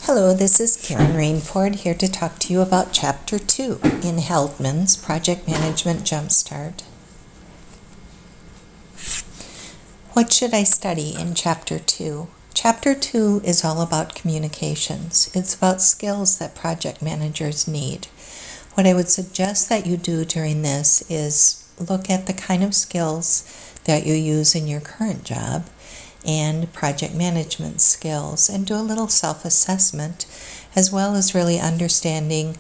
Hello, this is Karen Rainford here to talk to you about Chapter 2 in Heldman's Project Management Jumpstart. What should I study in Chapter 2? Chapter 2 is all about communications. It's about skills that project managers need. What I would suggest that you do during this is look at the kind of skills that you use in your current job and project management skills, and do a little self-assessment, as well as really understanding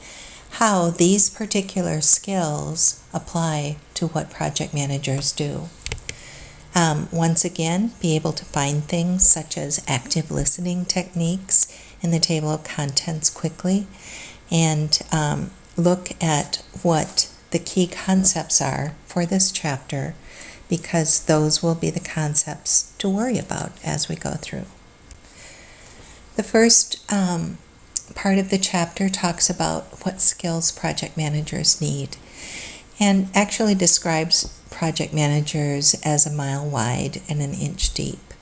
how these particular skills apply to what project managers do. Once again, be able to find things such as active listening techniques in the table of contents quickly, and look at what the key concepts are for this chapter, because those will be the concepts to worry about as we go through. The first part of the chapter talks about what skills project managers need, and actually describes project managers as a mile wide and an inch deep.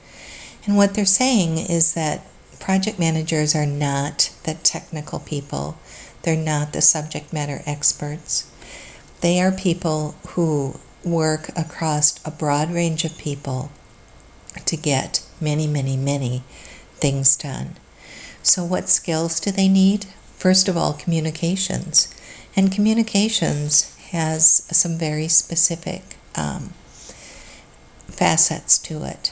And what they're saying is that project managers are not the technical people. They're not the subject matter experts. They are people who work across a broad range of people to get many things done. So what skills do they need? First of all, communications. And communications has some very specific facets to it.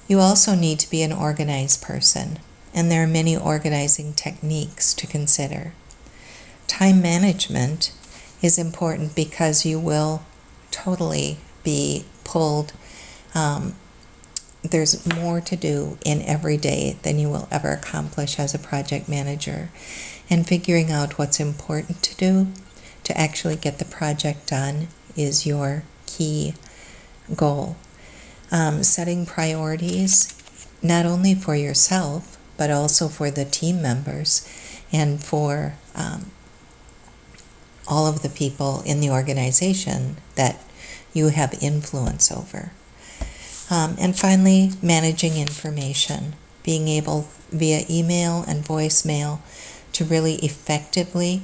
You also need to be an organized person, and there are many organizing techniques to consider. Time management is important because you will totally be pulled. There's more to do in every day than you will ever accomplish as a project manager. And figuring out what's important to do to actually get the project done is your key goal. Setting priorities, not only for yourself, but also for the team members and for all of the people in the organization that you have influence over. And finally, managing information, being able via email and voicemail to really effectively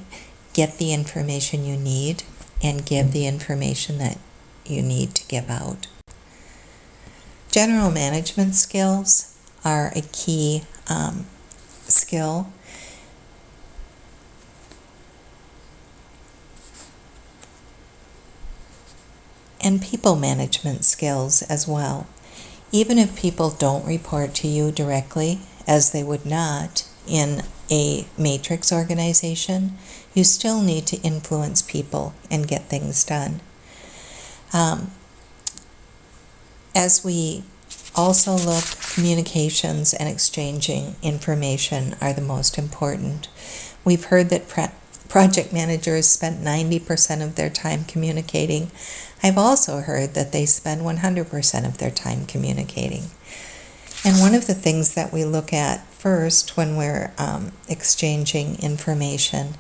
get the information you need and give the information that you need to give out. General management skills are a key skill. And people management skills as well. Even if people don't report to you directly, as they would not in a matrix organization, you still need to influence people and get things done. As we also look, communications and exchanging information are the most important. We've heard that project managers spend 90% of their time communicating. I've also heard that they spend 100% of their time communicating. And one of the things that we look at first when we're exchanging information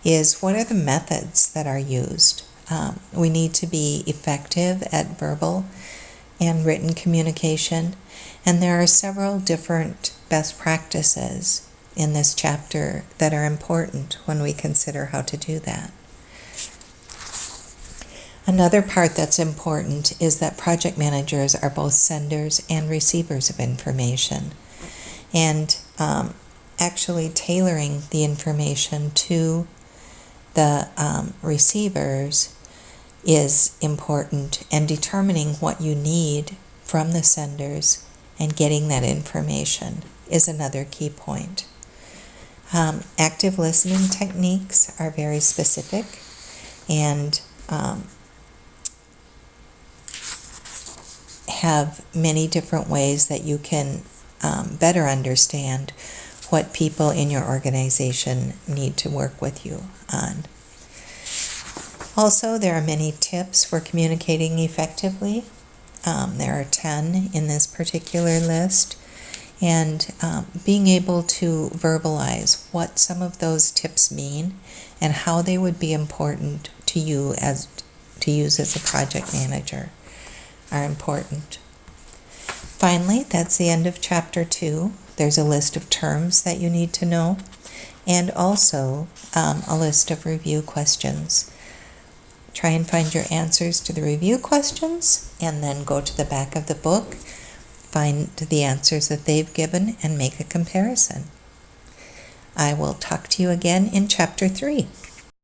is what are the methods that are used. We need to be effective at verbal and written communication, and there are several different best practices in this chapter that are important when we consider how to do that. Another part that's important is that project managers are both senders and receivers of information, and actually tailoring the information to the receivers is important, and determining what you need from the senders and getting that information is another key point. Active listening techniques are very specific and have many different ways that you can better understand what people in your organization need to work with you on. Also, there are many tips for communicating effectively. There are 10 in this particular list, and being able to verbalize what some of those tips mean and how they would be important to you to use as a project manager are important. Finally, that's the end of Chapter 2. There's a list of terms that you need to know, and also a list of review questions. Try and find your answers to the review questions, and then go to the back of the book, find the answers that they've given, and make a comparison. I will talk to you again in Chapter 3.